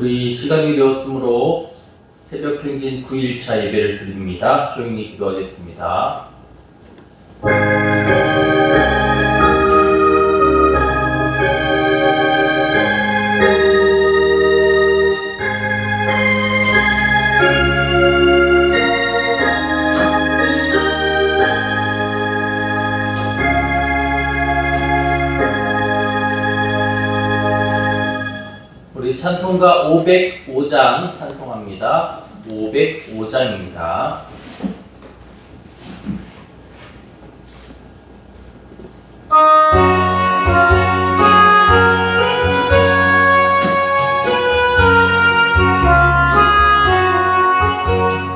우리 시간이 되었으므로 새벽행진 9일차 예배를 드립니다. 조용히 기도하겠습니다. 우리 찬송가 505장 찬송합니다. 505장입니다.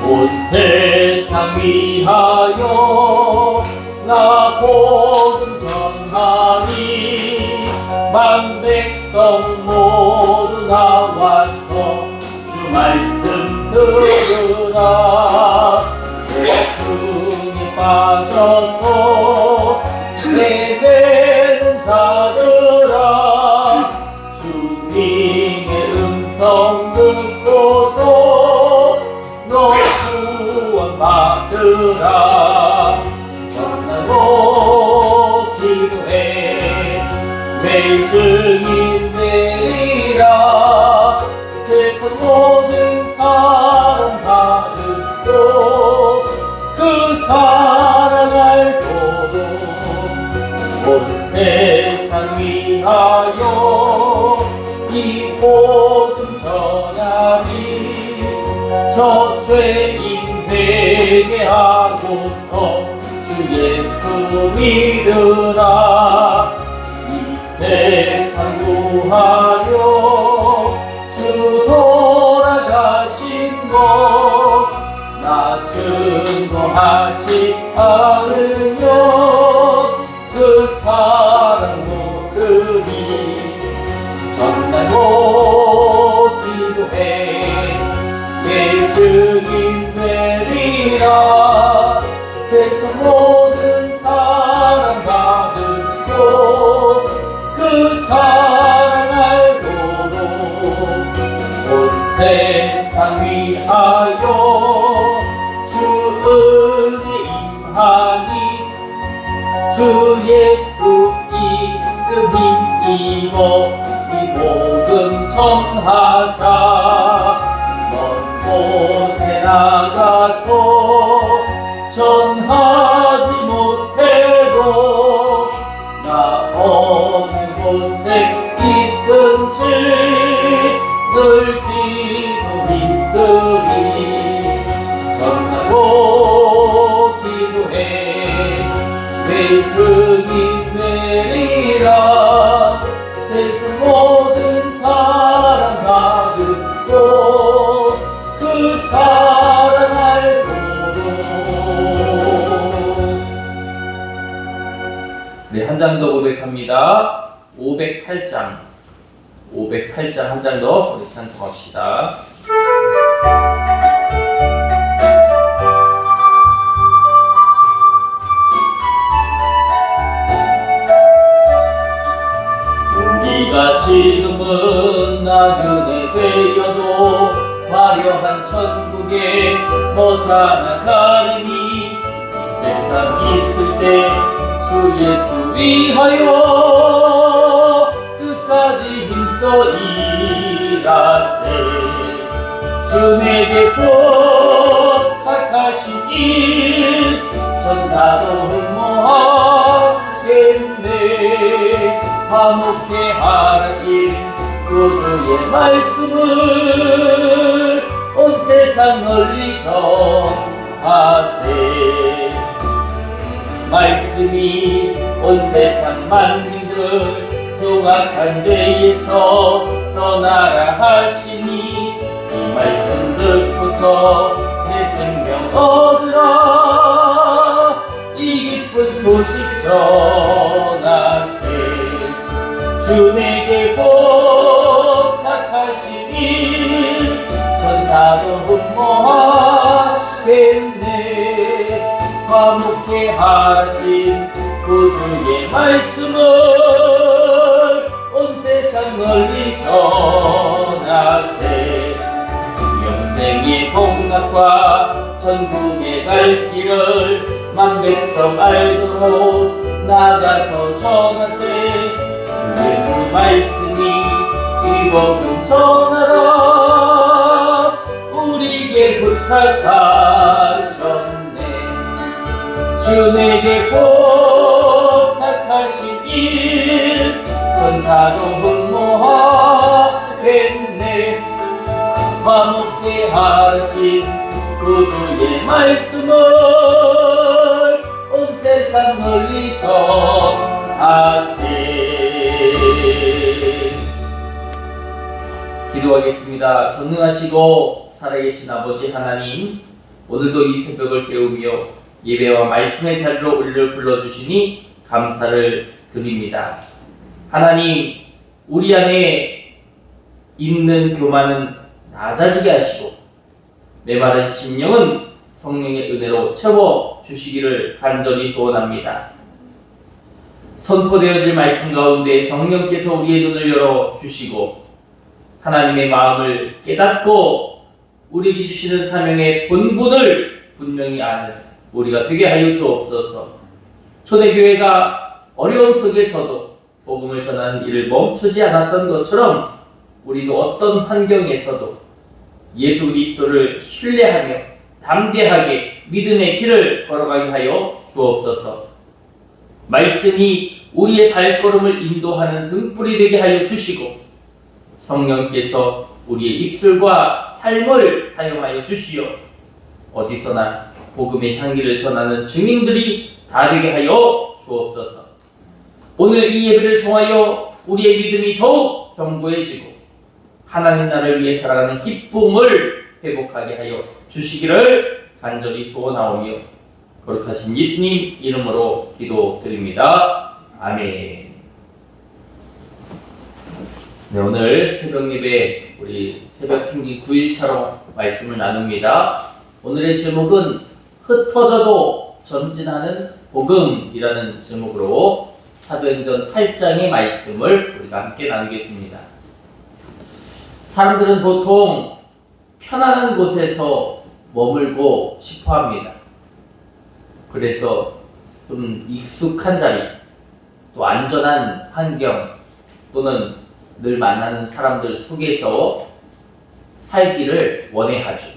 온 세상 위하여 나 복음 전하리 만 백성 모두 나와서 주 말씀 들으라. 죄중에 빠져서 헤매는 자들아 주님의 음성 듣고서 너 구원 받으라. 전하고 기도해 매일 증인 되리라. 세상 모든 사람 다 듣고 그 사랑 알도록 온 세상 위하여 이 복음 전하리. 저 죄인 회개하고서 주 예수 믿으라. 이 세상 구하려 주 돌아가신 것 나 증거하지 않으면 그 사랑 모르리. 전하고 기도해 매일 증인 되리라. 세상 모든 사람 다 듣고 그 사랑 알도록 온 세상 위하여 주 은혜 임하니. 주 예수 이름 힘입어 이 복음 전하자. 먼 곳에 나가서 전하지 못해도 나 어느 곳에 있든지 늘 기도 힘쓰리. 전하고 기도해 매일 증인 되리라. 세상 모든 사람 다 듣고 그 사랑 알도록. 네, 한 장 더 고백합니다. 508장 한 장 더 우리 찬송합시다. 우리가 지금은 나그네 되어도 화려한 천국에 머지않아 가리니. 이 세상 있을 때 주 예수 위하여 끝까지 힘써 일하세. 주 내게 부탁하신 일 전사도 흠모하겠네. 화목해 하신 구주의 말씀을 온 세상 널리 전하세. 말씀이 온 세상 만민들 흉악한 죄에서 떠나라 하시니. 이 말씀 듣고서 새 생명 얻으라. 이 기쁜 소식 전하세. 주 내게 부탁하신 일 천사도 흠모하겠네. 화목해 하신 구주의 말씀을 온 세상 널리 전하세. 우리 복락과 천국에 갈 길을 만백성 알도록 나가서 전하세. 주 예수 말씀이 이 복음 전하라 우리에게 부탁하셨네. 주 내게 부탁하신 일 천사도 흠모하겠네. 화목케 하신 구주의 말씀을 온 세상 널리 전하세. 기도하겠습니다. 전능하시고 살아계신 아버지 하나님, 오늘도 이 새벽을 깨우며 예배와 말씀의 자리로 우리를 불러주시니 감사를 드립니다. 하나님, 우리 안에 있는 교만은 낮아지게 하시고 메마른 심령은 성령의 은혜로 채워주시기를 간절히 소원합니다. 선포되어질 말씀 가운데 성령께서 우리의 눈을 열어주시고 하나님의 마음을 깨닫고 우리에게 주시는 사명의 본분을 분명히 아는 우리가 되게 하여 주옵소서. 초대교회가 어려움 속에서도 복음을 전하는 일을 멈추지 않았던 것처럼 우리도 어떤 환경에서도 예수 그리스도를 신뢰하며 담대하게 믿음의 길을 걸어가게 하여 주옵소서. 말씀이 우리의 발걸음을 인도하는 등불이 되게 하여 주시고 성령께서 우리의 입술과 삶을 사용하여 주시어 어디서나 복음의 향기를 전하는 증인들이 다 되게 하여 주옵소서. 오늘 이 예배를 통하여 우리의 믿음이 더욱 견고해지고 하나님 나라를 위해 살아가는 기쁨을 회복하게 하여 주시기를 간절히 소원하오며 거룩하신 예수님 이름으로 기도드립니다. 아멘. 네, 오늘 새벽 예배 우리 새벽 행진 9일차로 말씀을 나눕니다. 오늘의 제목은 흩어져도 전진하는 복음이라는 제목으로 사도행전 8장의 말씀을 우리가 함께 나누겠습니다. 사람들은 보통 편안한 곳에서 머물고 싶어 합니다. 그래서 좀 익숙한 자리, 또 안전한 환경, 또는 늘 만나는 사람들 속에서 살기를 원해하죠.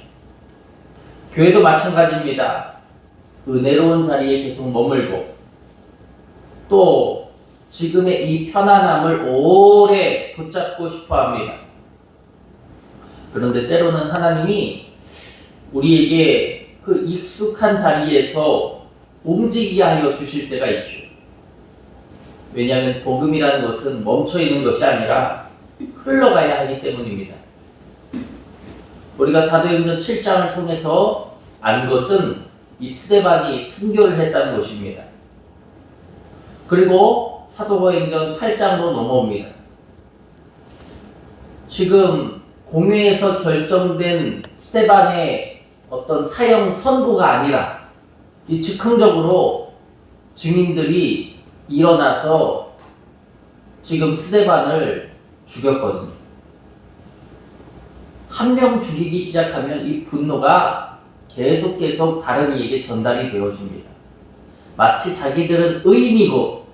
교회도 마찬가지입니다. 은혜로운 자리에 계속 머물고 또 지금의 이 편안함을 오래 붙잡고 싶어 합니다. 그런데 때로는 하나님이 우리에게 그 익숙한 자리에서 움직이게 하여 주실 때가 있죠. 왜냐하면 복음이라는 것은 멈춰있는 것이 아니라 흘러가야 하기 때문입니다. 우리가 사도행전 7장을 통해서 안 것은 이 스데반이 순교를 했다는 것입니다. 그리고 사도행전 8장으로 넘어옵니다. 지금 공회에서 결정된 스데반의 어떤 사형 선고가 아니라 이 즉흥적으로 증인들이 일어나서 지금 스데반을 죽였거든요. 한 명 죽이기 시작하면 이 분노가 계속 다른 이에게 전달이 되어집니다. 마치 자기들은 의인이고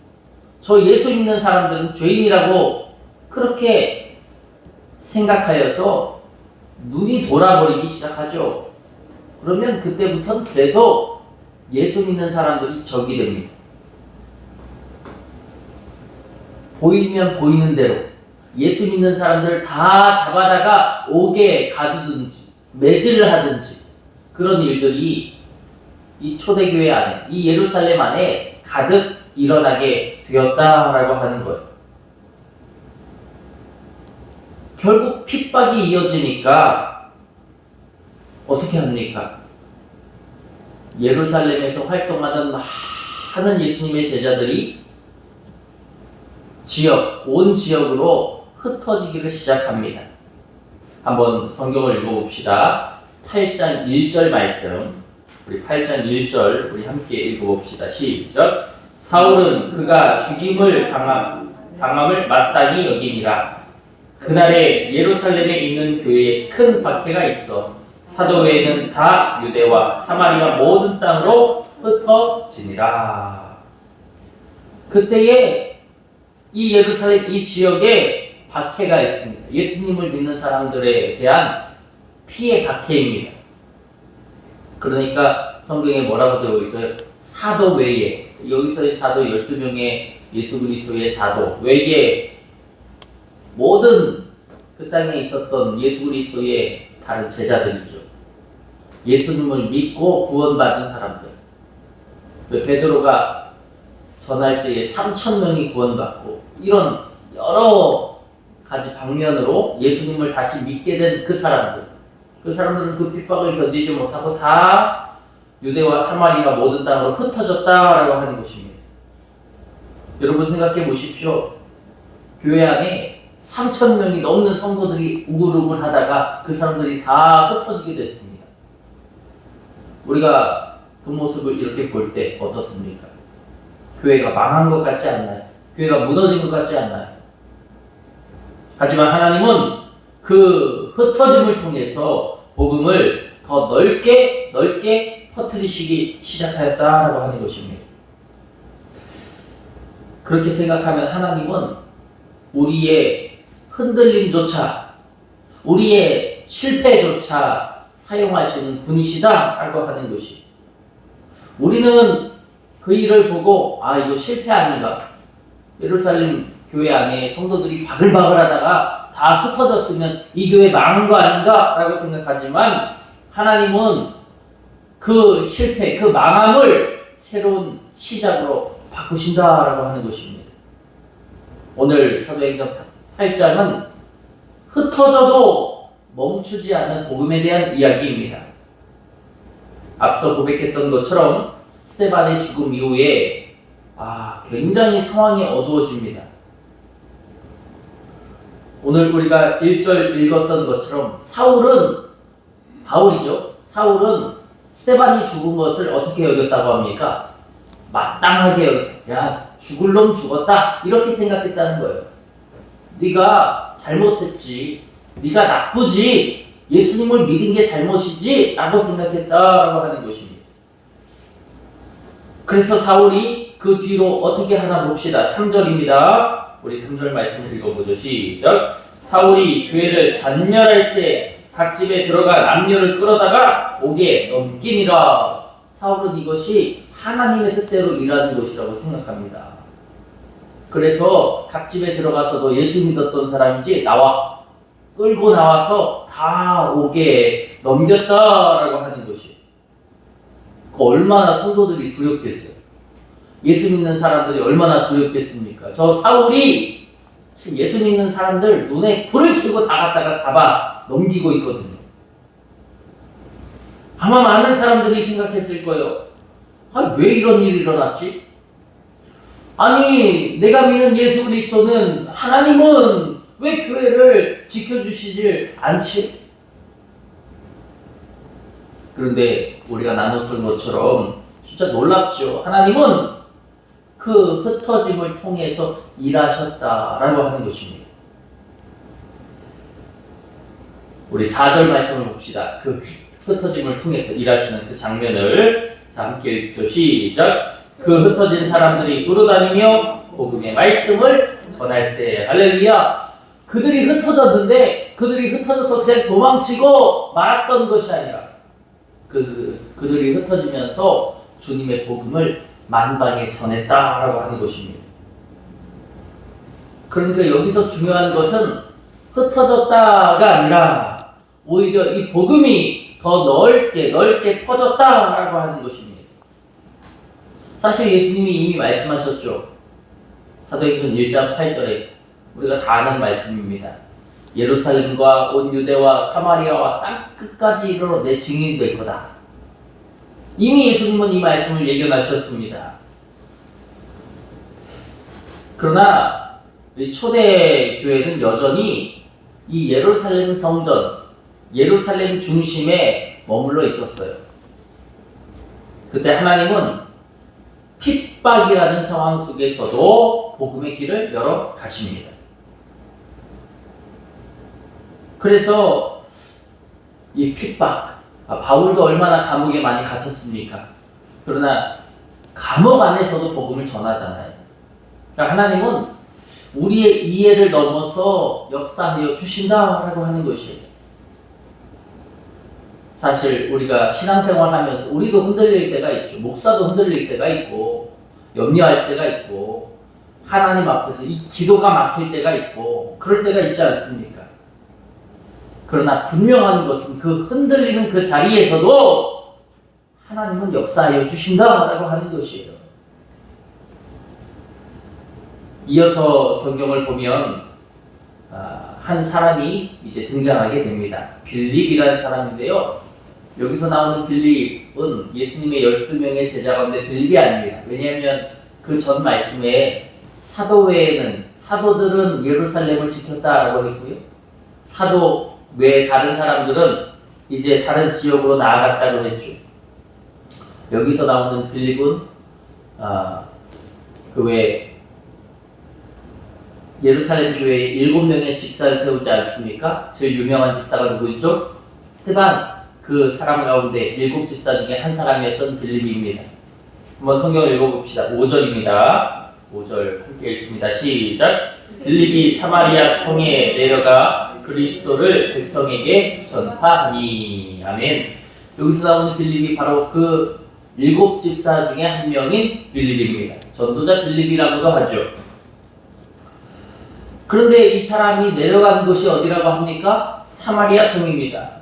저 예수 믿는 사람들은 죄인이라고 그렇게 생각하여서 눈이 돌아버리기 시작하죠. 그러면 그때부터는 계속 예수 믿는 사람들이 적이 됩니다. 보이면 보이는 대로 예수 믿는 사람들을 다 잡아다가 옥에 가두든지 매질을 하든지 그런 일들이 이 초대교회 안에, 이 예루살렘 안에 가득 일어나게 되었다라고 하는 거예요. 결국 핍박이 이어지니까 어떻게 합니까? 예루살렘에서 활동하던 많은 예수님의 제자들이 온 지역으로 흩어지기를 시작합니다. 한번 성경을 읽어봅시다. 8장 1절 말씀, 우리 8장 1절 우리 함께 읽어봅시다. 시작. 사울은 그가 죽임을 당함을 마땅히 여기니라. 그날에 예루살렘에 있는 교회에 큰 박해가 있어 사도 외에는 다 유대와 사마리아 모든 땅으로 흩어지니라. 그때에 이 예루살렘 이 지역에 박해가 있습니다. 예수님을 믿는 사람들에 대한 피해 박해입니다. 그러니까 성경에 뭐라고 되어 있어요? 사도 외에, 여기서의 사도 12명의 예수 그리스도의 사도 외에 모든 그 땅에 있었던 예수 그리스도의 다른 제자들이죠. 예수님을 믿고 구원받은 사람들. 베드로가 전할 때에 3,000명이 구원받고 이런 여러 가지 방면으로 예수님을 다시 믿게 된 그 사람들. 그 사람들은 그 핍박을 견디지 못하고 다 유대와 사마리아 모든 땅으로 흩어졌다라고 하는 것입니다. 여러분 생각해 보십시오. 교회 안에 3,000명이 넘는 성도들이 우글우글 하다가 그 사람들이 다 흩어지게 됐습니다. 우리가 그 모습을 이렇게 볼 때 어떻습니까? 교회가 망한 것 같지 않나요? 교회가 무너진 것 같지 않나요? 하지만 하나님은 그 흩어짐을 통해서 복음을 더 넓게 퍼뜨리시기 시작하였다라고 하는 것입니다. 그렇게 생각하면 하나님은 우리의 흔들림조차, 우리의 실패조차 사용하시는 분이시다라고 하는 것이, 우리는 그 일을 보고 이거 실패 아닌가? 예루살렘 교회 안에 성도들이 바글바글 하다가 다 흩어졌으면 이 교회 망한 거 아닌가? 라고 생각하지만 하나님은 그 실패, 그 망함을 새로운 시작으로 바꾸신다라고 하는 것입니다. 오늘 사도행전 8장은 흩어져도 멈추지 않는 복음에 대한 이야기입니다. 앞서 고백했던 것처럼 스데반의 죽음 이후에 굉장히 상황이 어두워집니다. 오늘 우리가 1절 읽었던 것처럼 바울이죠. 사울은 스데반이 죽은 것을 어떻게 여겼다고 합니까? 마땅하게 죽을 놈 죽었다 이렇게 생각했다는 거예요. 네가 잘못했지, 네가 나쁘지, 예수님을 믿은 게 잘못이지 라고 생각했다라고 하는 것입니다. 그래서 사울이 그 뒤로 어떻게 하나 봅시다. 3절입니다. 우리 3절 말씀을 읽어보죠. 시작. 사울이 교회를 잔멸할새 각 집에 들어가 남녀를 끌어다가 옥에 넘기니라. 사울은 이것이 하나님의 뜻대로 일하는 것이라고 생각합니다. 그래서 각 집에 들어가서도 예수 믿었던 사람인지 끌고 나와서 다 옥에 넘겼다라고 하는 것이, 얼마나 성도들이 두렵겠어요. 예수 믿는 사람들이 얼마나 두렵겠습니까? 저 사울이 지금 예수 믿는 사람들 눈에 불을 켜고 다 갖다가 잡아 넘기고 있거든요. 아마 많은 사람들이 생각했을 거예요. 왜 이런 일이 일어났지? 아니, 내가 믿는 예수 그리스도는, 하나님은 왜 교회를 지켜주시질 않지? 그런데 우리가 나눴던 것처럼 진짜 놀랍죠. 하나님은 그 흩어짐을 통해서 일하셨다라고 하는 것입니다. 우리 4절 말씀을 봅시다. 그 흩어짐을 통해서 일하시는 그 장면을 함께 읽죠. 시작. 그 흩어진 사람들이 돌아다니며 복음의 말씀을 전할세. 할렐루야. 그들이 흩어졌는데 그들이 흩어져서 그냥 도망치고 말았던 것이 아니라 그들이 흩어지면서 주님의 복음을 만방에 전했다라고 하는 것입니다. 그러니까 여기서 중요한 것은 흩어졌다가 아니라 오히려 이 복음이 더 넓게 퍼졌다라고 하는 것입니다. 사실 예수님이 이미 말씀하셨죠. 사도행전 1장 8절에 우리가 다 아는 말씀입니다. 예루살렘과 온 유대와 사마리아와 땅 끝까지 이르러 내 증인이 될 거다. 이미 예수님은 이 말씀을 예견하셨습니다. 그러나 초대 교회는 여전히 이 예루살렘 성전, 예루살렘 중심에 머물러 있었어요. 그때 하나님은 핍박이라는 상황 속에서도 복음의 길을 열어 가십니다. 그래서 이 핍박, 바울도 얼마나 감옥에 많이 갇혔습니까? 그러나 감옥 안에서도 복음을 전하잖아요. 그러니까 하나님은 우리의 이해를 넘어서 역사하여 주신다라고 하는 것이에요. 사실 우리가 신앙생활 하면서 우리도 흔들릴 때가 있죠. 목사도 흔들릴 때가 있고 염려할 때가 있고 하나님 앞에서 이 기도가 막힐 때가 있고 그럴 때가 있지 않습니까? 그러나 분명한 것은 그 흔들리는 그 자리에서도 하나님은 역사하여 주신다라고 하는 것이에요. 이어서 성경을 보면 한 사람이 이제 등장하게 됩니다. 빌립이라는 사람인데요. 여기서 나오는 빌립은 예수님의 12명의 제자 가운데 빌립이 아닙니다. 왜냐하면 그 전 말씀에 사도 외에는 사도들은 예루살렘을 지켰다라고 했고요. 사도 외에 다른 사람들은 이제 다른 지역으로 나아갔다고 했죠. 여기서 나오는 빌립은 그 외에 예루살렘 교회에 7명의 집사를 세우지 않습니까? 제일 유명한 집사가 누구죠? 스테반. 그 사람 가운데 7집사 중에 한 사람이었던 빌립입니다. 한번 성경을 읽어봅시다. 5절입니다. 5절 함께 읽습니다. 시작. 빌립이 사마리아 성에 내려가 그리스도를 백성에게 전파하니. 아멘. 여기서 나오는 빌립이 바로 그 7집사 중에 한 명인 빌립입니다. 전도자 빌립이라고도 하죠. 그런데 이 사람이 내려간 곳이 어디라고 합니까? 사마리아 성입니다.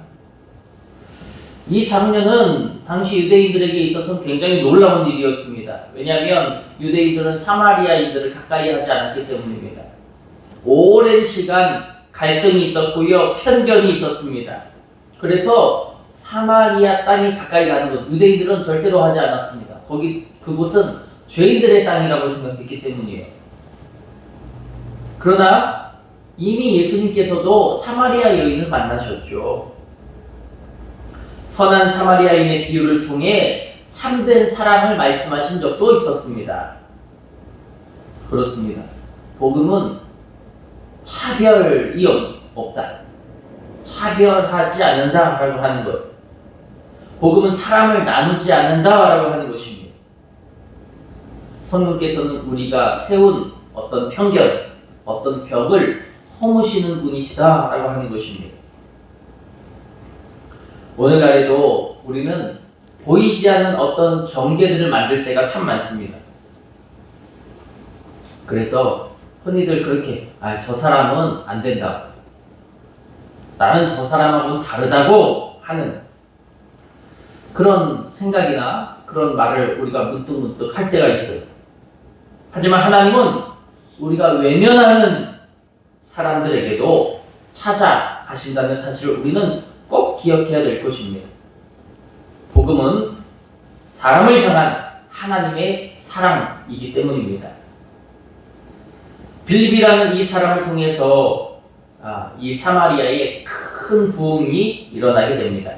이 장면은 당시 유대인들에게 있어서는 굉장히 놀라운 일이었습니다. 왜냐하면 유대인들은 사마리아인들을 가까이 하지 않았기 때문입니다. 오랜 시간 갈등이 있었고요. 편견이 있었습니다. 그래서 사마리아 땅에 가까이 가는 것, 유대인들은 절대로 하지 않았습니다. 그곳은 죄인들의 땅이라고 생각했기 때문이에요. 그러나 이미 예수님께서도 사마리아 여인을 만나셨죠. 선한 사마리아인의 비유를 통해 참된 사랑을 말씀하신 적도 있었습니다. 그렇습니다. 복음은 차별이 없다. 차별하지 않는다라고 하는 것. 복음은 사람을 나누지 않는다라고 하는 것입니다. 성령께서는 우리가 세운 어떤 편견, 어떤 벽을 허무시는 분이시다라고 하는 것입니다. 오늘날에도 우리는 보이지 않는 어떤 경계들을 만들 때가 참 많습니다. 그래서 흔히들 그렇게 저 사람은 안 된다고, 나는 저 사람하고는 다르다고 하는 그런 생각이나 그런 말을 우리가 문득문득 할 때가 있어요. 하지만 하나님은 우리가 외면하는 사람들에게도 찾아가신다는 사실을 우리는 꼭 기억해야 될 것입니다. 복음은 사람을 향한 하나님의 사랑이기 때문입니다. 빌립이라는 이 사람을 통해서 이 사마리아에 큰 부흥이 일어나게 됩니다.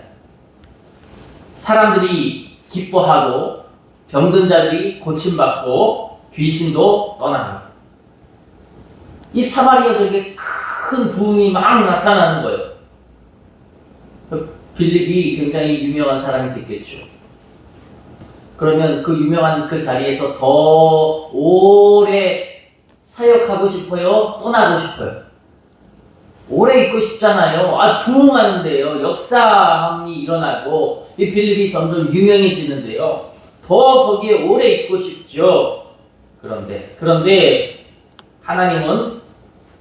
사람들이 기뻐하고 병든 자들이 고침받고 귀신도 떠나가고 이 사마리아들에게 큰 부흥이 막 나타나는 거예요. 빌립이 굉장히 유명한 사람이 됐겠죠. 그러면 그 유명한 그 자리에서 더 오래 사역하고 싶어요? 떠나고 싶어요? 오래 있고 싶잖아요. 부흥하는데요. 역사함이 일어나고 이 빌립이 점점 유명해지는데요. 더 거기에 오래 있고 싶죠. 그런데 하나님은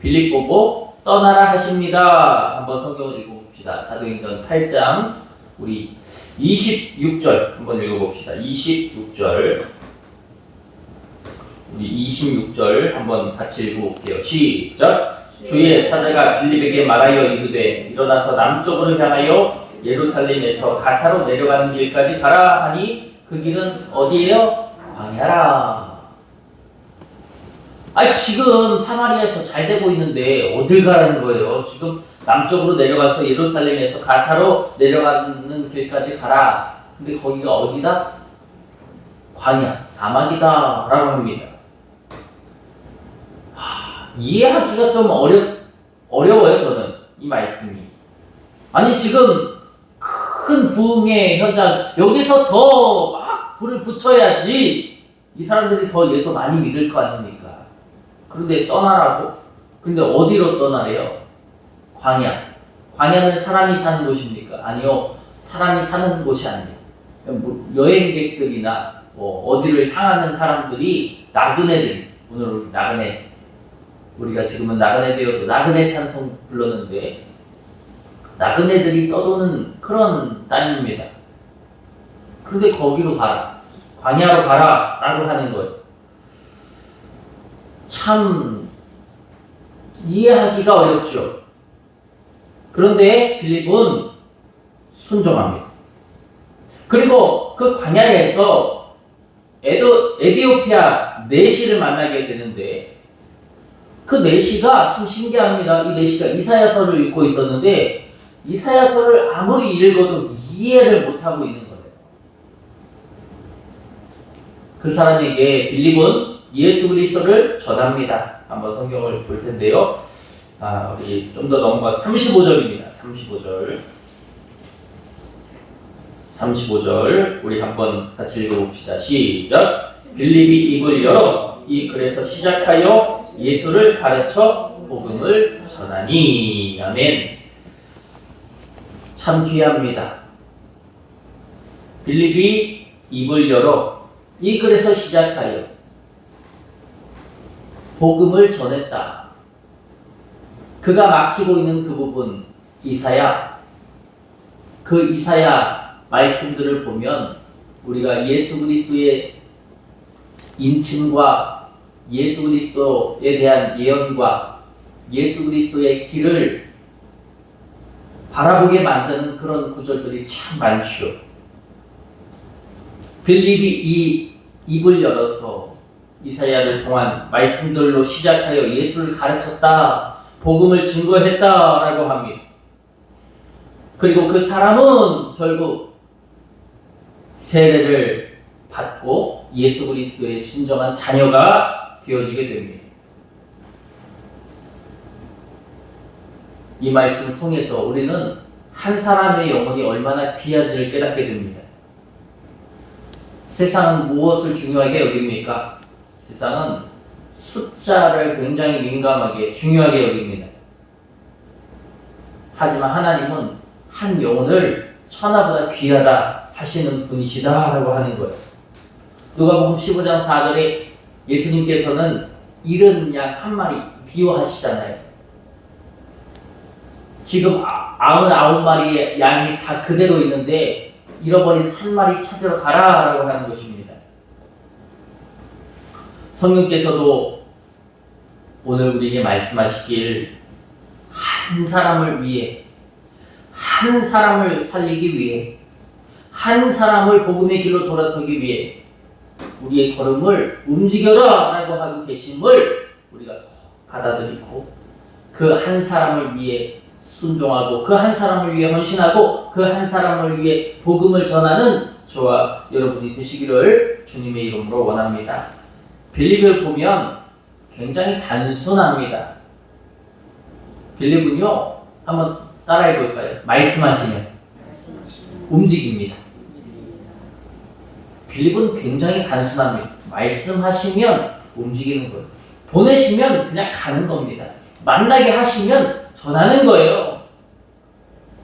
빌립 보고 떠나라 하십니다. 한번 성경을 읽어봅시다. 사도행전 8장 우리 26절 한번 읽어봅시다. 26절 우리 26절 한번 같이 읽어볼게요. 시작. 주의 사자가 빌립에게 말하여 이르되 일어나서 남쪽으로 향하여 예루살렘에서 가사로 내려가는 길까지 가라 하니 그 길은 어디예요? 광야라. 지금 사마리아에서 잘 되고 있는데 어딜 가라는 거예요? 지금 남쪽으로 내려가서 예루살렘에서 가사로 내려가는 길까지 가라. 근데 거기가 어디다? 광야, 사막이다 라고 합니다. 이해하기가 좀 어려워요, 저는 이 말씀이. 지금 큰 부흥의 현장, 여기서 더 막 불을 붙여야지 이 사람들이 더 예수 많이 믿을 거 아닙니까? 그런데 떠나라고? 근데 어디로 떠나래요? 광야. 광야는 사람이 사는 곳입니까? 아니요. 사람이 사는 곳이 아니에요. 여행객들이나 어디를 향하는 사람들이, 나그네들이, 오늘 우리 나그네, 우리가 지금은 나그네 되어도 나그네 찬송 불렀는데, 나그네들이 떠도는 그런 땅입니다. 그런데 거기로 가라, 광야로 가라 라고 하는 거예요. 참 이해하기가 어렵죠. 그런데 빌립은 순종합니다. 그리고 그 광야에서 에디오피아 내시를 만나게 되는데, 그 내시가 참 신기합니다. 이 내시가 이사야서를 읽고 있었는데 이사야서를 아무리 읽어도 이해를 못하고 있는 거예요. 그 사람에게 빌립은 예수 그리스도를 전합니다. 한번 성경을 볼 텐데요. 우리 좀 더 넘어가 35절입니다. 35절 우리 한번 같이 읽어봅시다. 시작. 빌립이 입을 열어 이 글에서 시작하여 예수를 가르쳐 복음을 전하니. 아멘. 참 귀합니다. 빌립이 입을 열어 이 글에서 시작하여 복음을 전했다. 그가 막히고 있는 그 부분, 이사야, 그 이사야 말씀들을 보면 우리가 예수 그리스도의 인침과 예수 그리스도에 대한 예언과 예수 그리스도의 길을 바라보게 만드는 그런 구절들이 참 많죠. 빌립이 이 입을 열어서 이사야를 통한 말씀들로 시작하여 예수를 가르쳤다, 복음을 증거했다라고 합니다. 그리고 그 사람은 결국 세례를 받고 예수 그리스도의 진정한 자녀가 되어지게 됩니다. 이 말씀을 통해서 우리는 한 사람의 영혼이 얼마나 귀한지를 깨닫게 됩니다. 세상은 무엇을 중요하게 여깁니까? 세상은 숫자를 굉장히 민감하게 중요하게 여깁니다. 하지만 하나님은 한 영혼을 천하보다 귀하다 하시는 분이시다라고 하는 거예요. 누가복음 15장 4절에 예수님께서는 잃은 양 한 마리 비유하시잖아요. 지금 99마리의 양이 다 그대로 있는데 잃어버린 한 마리 찾으러 가라라고 하는 것입니다. 성령께서도 오늘 우리에게 말씀하시길, 한 사람을 위해, 한 사람을 살리기 위해, 한 사람을 복음의 길로 돌아서기 위해 우리의 걸음을 움직여라 라고 하고 계심을 우리가 받아들이고, 그 한 사람을 위해 순종하고, 그 한 사람을 위해 헌신하고, 그 한 사람을 위해 복음을 전하는 저와 여러분이 되시기를 주님의 이름으로 원합니다. 빌립을 보면 굉장히 단순합니다. 빌립은요, 한번 따라해 볼까요? 말씀하시면 움직입니다. 빌립은 굉장히 단순합니다. 말씀하시면 움직이는 거예요. 보내시면 그냥 가는 겁니다. 만나게 하시면 전하는 거예요.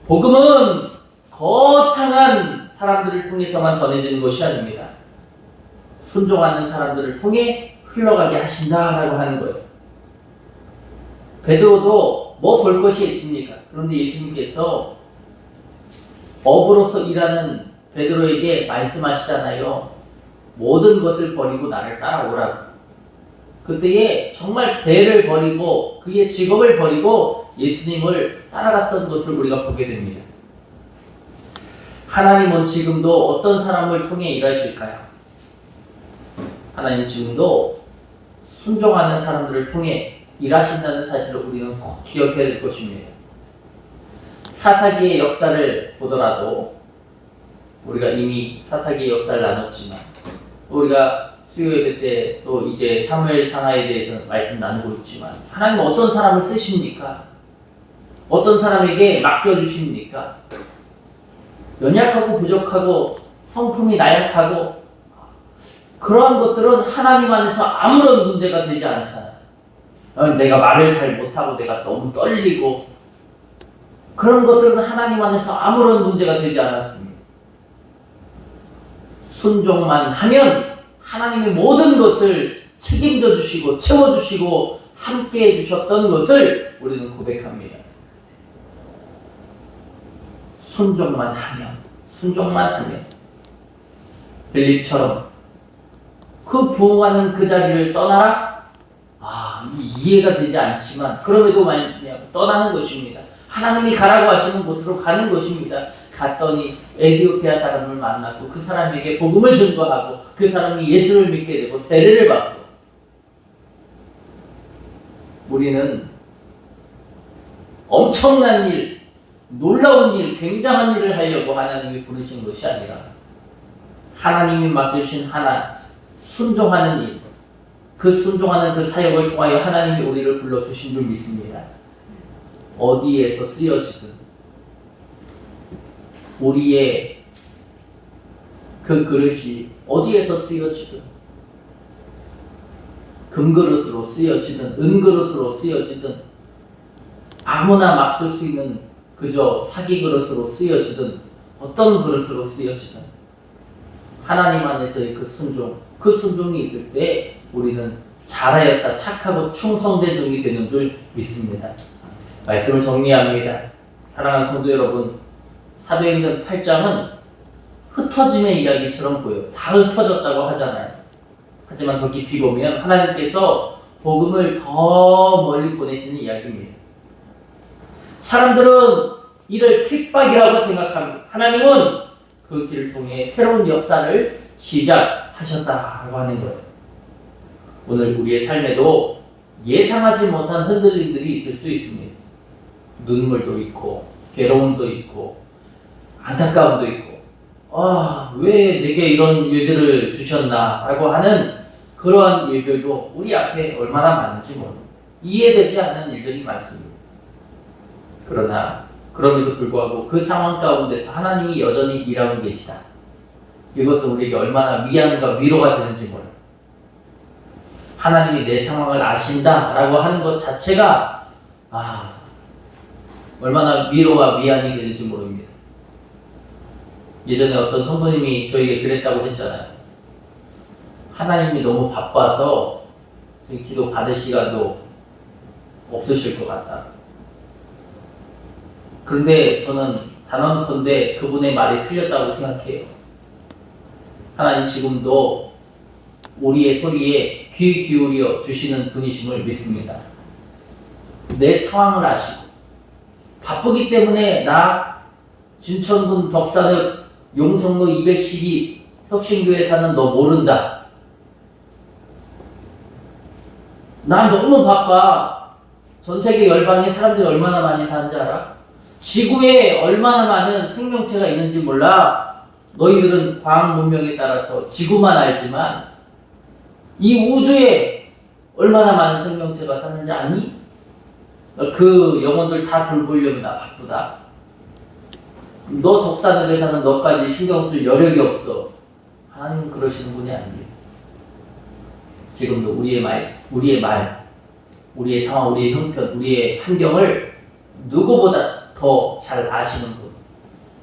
복음은 거창한 사람들을 통해서만 전해지는 것이 아닙니다. 순종하는 사람들을 통해 흘러가게 하신다라고 하는 거예요. 베드로도 뭐 볼 것이 있습니까? 그런데 예수님께서 어부로서 일하는 베드로에게 말씀하시잖아요. 모든 것을 버리고 나를 따라오라고. 그때에 정말 배를 버리고 그의 직업을 버리고 예수님을 따라갔던 것을 우리가 보게 됩니다. 하나님은 지금도 어떤 사람을 통해 일하실까요? 하나님 지금도 순종하는 사람들을 통해 일하신다는 사실을 우리는 꼭 기억해야 될 것입니다. 사사기의 역사를 보더라도 우리가 이미 사사기의 역사를 나눴지만, 우리가 수요 예배 때 또 이제 사무엘 상하에 대해서 말씀 나누고 있지만, 하나님은 어떤 사람을 쓰십니까? 어떤 사람에게 맡겨주십니까? 연약하고 부족하고 성품이 나약하고 그러한 것들은 하나님 안에서 아무런 문제가 되지 않잖아요. 내가 말을 잘 못하고 내가 너무 떨리고 그런 것들은 하나님 안에서 아무런 문제가 되지 않았습니다. 순종만 하면 하나님의 모든 것을 책임져 주시고 채워주시고 함께 해주셨던 것을 우리는 고백합니다. 순종만 하면 빌립처럼 그 부흥하는 그 자리를 떠나라? 이해가 되지 않지만 그럼에도 떠나는 것입니다. 하나님이 가라고 하시는 곳으로 가는 것입니다. 갔더니 에디오피아 사람을 만나고 그 사람에게 복음을 증거하고 그 사람이 예수를 믿게 되고 세례를 받고 우리는 엄청난 일, 놀라운 일, 굉장한 일을 하려고 하나님이 부르신 것이 아니라 하나님이 맡겨주신 순종하는 일, 그 순종하는 그 사역을 통하여 하나님이 우리를 불러주신 줄 믿습니다. 어디에서 쓰여지든 우리의 그 그릇이 어디에서 쓰여지든 금그릇으로 쓰여지든 은그릇으로 쓰여지든 아무나 막 쓸 수 있는 그저 사기 그릇으로 쓰여지든 어떤 그릇으로 쓰여지든 하나님 안에서의 그 순종이 있을 때 우리는 잘하였다, 착하고 충성된 종이 되는 줄 믿습니다. 말씀을 정리합니다. 사랑하는 성도 여러분, 사도행전 8장은 흩어짐의 이야기처럼 보여요. 다 흩어졌다고 하잖아요. 하지만 더 깊이 보면 하나님께서 복음을 더 멀리 보내시는 이야기입니다. 사람들은 이를 핍박이라고 생각합니다. 하나님은 그 길을 통해 새로운 역사를 시작하셨다고 하는 거예요. 오늘 우리의 삶에도 예상하지 못한 흔들림들이 있을 수 있습니다. 눈물도 있고 괴로움도 있고 안타까움도 있고 왜 내게 이런 일들을 주셨나 라고 하는 그러한 일들도 우리 앞에 얼마나 많은지 모릅니다. 이해되지 않는 일들이 많습니다. 그러나 그럼에도 불구하고 그 상황 가운데서 하나님이 여전히 일하고 계시다. 이것은 우리에게 얼마나 위안과 위로가 되는지 몰라요. 하나님이 내 상황을 아신다라고 하는 것 자체가 얼마나 위로와 위안이 되는지 모릅니다. 예전에 어떤 성도님이 저에게 그랬다고 했잖아요. 하나님이 너무 바빠서 기도 받을 시간도 없으실 것 같다. 그런데 저는 단언컨대 그분의 말이 틀렸다고 생각해요. 하나님 지금도 우리의 소리에 귀 기울여 주시는 분이심을 믿습니다. 내 상황을 아시고 바쁘기 때문에 나 진천군 덕산읍 용성로 212 혁신교회 사는 너 모른다. 난 너무 바빠. 전 세계 열방에 사람들이 얼마나 많이 사는지 알아? 지구에 얼마나 많은 생명체가 있는지 몰라. 너희들은 과학 문명에 따라서 지구만 알지만 이 우주에 얼마나 많은 생명체가 사는지 아니? 그 영혼들 다 돌보려면 나 바쁘다. 너 덕산읍에 사는 너까지 신경 쓸 여력이 없어. 하나님은 그러시는 분이 아닙니다. 지금도 우리의 말, 우리의 상황, 우리의 형편, 우리의 환경을 누구보다 더 잘 아시는 분.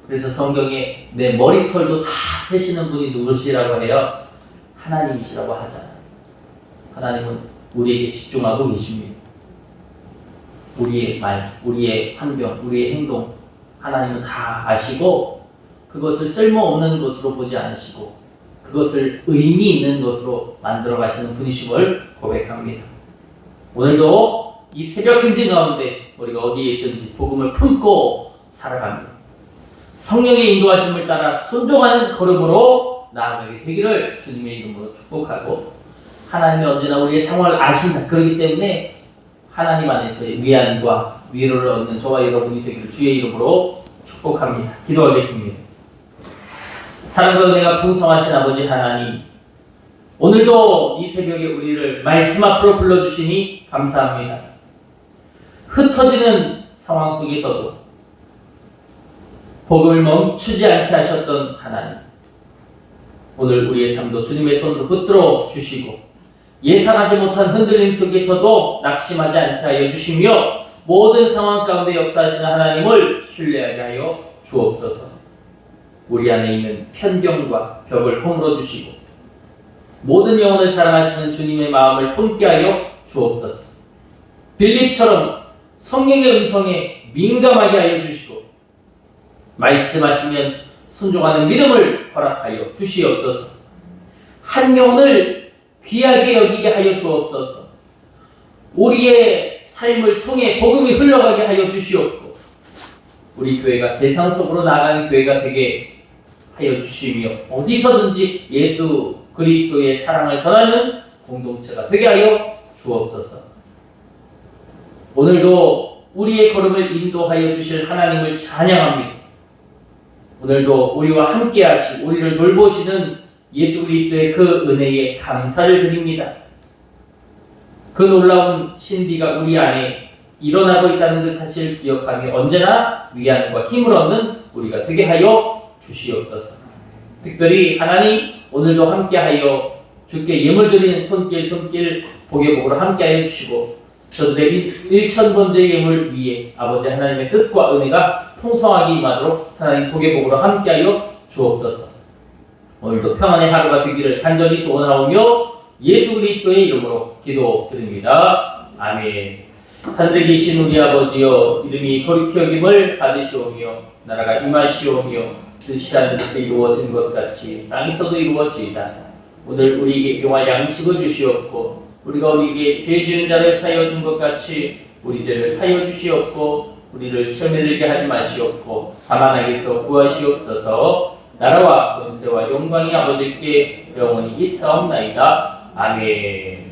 그래서 성경에 내 머리털도 다 세시는 분이 누구시라고 해요? 하나님이시라고 하잖아요. 하나님은 우리에게 집중하고 계십니다. 우리의 말, 우리의 환경, 우리의 행동 하나님은 다 아시고 그것을 쓸모없는 것으로 보지 않으시고 그것을 의미 있는 것으로 만들어 가시는 분이심을 고백합니다. 오늘도 이 새벽 행진 가운데 우리가 어디에 있든지 복음을 품고 살아갑니다. 성령의 인도하심을 따라 순종하는 걸음으로 나아가게 되기를 주님의 이름으로 축복하고 하나님이 언제나 우리의 상황을 아신다. 그렇기 때문에 하나님 안에서의 위안과 위로를 얻는 저와 여러분이 되기를 주의 이름으로 축복합니다. 기도하겠습니다. 사랑과 은혜가 풍성하신 아버지 하나님, 오늘도 이 새벽에 우리를 말씀 앞으로 불러주시니 감사합니다. 흩어지는 상황 속에서도 복음을 멈추지 않게 하셨던 하나님, 오늘 우리의 삶도 주님의 손으로 붙들어 주시고 예상하지 못한 흔들림 속에서도 낙심하지 않게 하여 주시며 모든 상황 가운데 역사하시는 하나님을 신뢰하게 하여 주옵소서. 우리 안에 있는 편견과 벽을 허물어 주시고 모든 영혼을 사랑하시는 주님의 마음을 품게 하여 주옵소서. 빌립처럼 성령의 음성에 민감하게 하여 주시고 말씀하시면 순종하는 믿음을 허락하여 주시옵소서. 한 영혼을 귀하게 여기게 하여 주옵소서. 우리의 삶을 통해 복음이 흘러가게 하여 주시옵고 우리 교회가 세상 속으로 나가는 교회가 되게 하여 주시며 어디서든지 예수 그리스도의 사랑을 전하는 공동체가 되게 하여 주옵소서. 오늘도 우리의 걸음을 인도하여 주실 하나님을 찬양합니다. 오늘도 우리와 함께 하시고 우리를 돌보시는 예수 그리스도의 그 은혜에 감사를 드립니다. 그 놀라운 신비가 우리 안에 일어나고 있다는 그 사실을 기억하며 언제나 위안과 힘을 얻는 우리가 되게 하여 주시옵소서. 특별히 하나님 오늘도 함께하여 주께 예물 드리는 손길 복의 복으로 함께하여 주시고 저들의 1,000번째 예물 위에 아버지 하나님의 뜻과 은혜가 풍성하게 임하도록 하나님 복의 복으로 함께하여 주옵소서. 오늘도 평안의 하루가 되기를 간절히 소원하오며 예수 그리스도의 이름으로 기도드립니다. 아멘. 하늘에 계신 우리 아버지여, 이름이 거룩히 여김을 받으시오며 나라가 임하시오며 뜻이 하늘에서 이루어진 것 같이 땅에서도 이루어지이다. 오늘 우리에게 용할 양식을 주시옵고 우리가 우리에게 죄 지은 자를 사하여 준 것 같이 우리 죄를 사하여 주시옵고 우리를 시험에 들게 하지 마시옵고 다만 악에서 구하시옵소서. 나라와 권세와 영광이 아버지께 영원히 있사옵나이다. 아멘.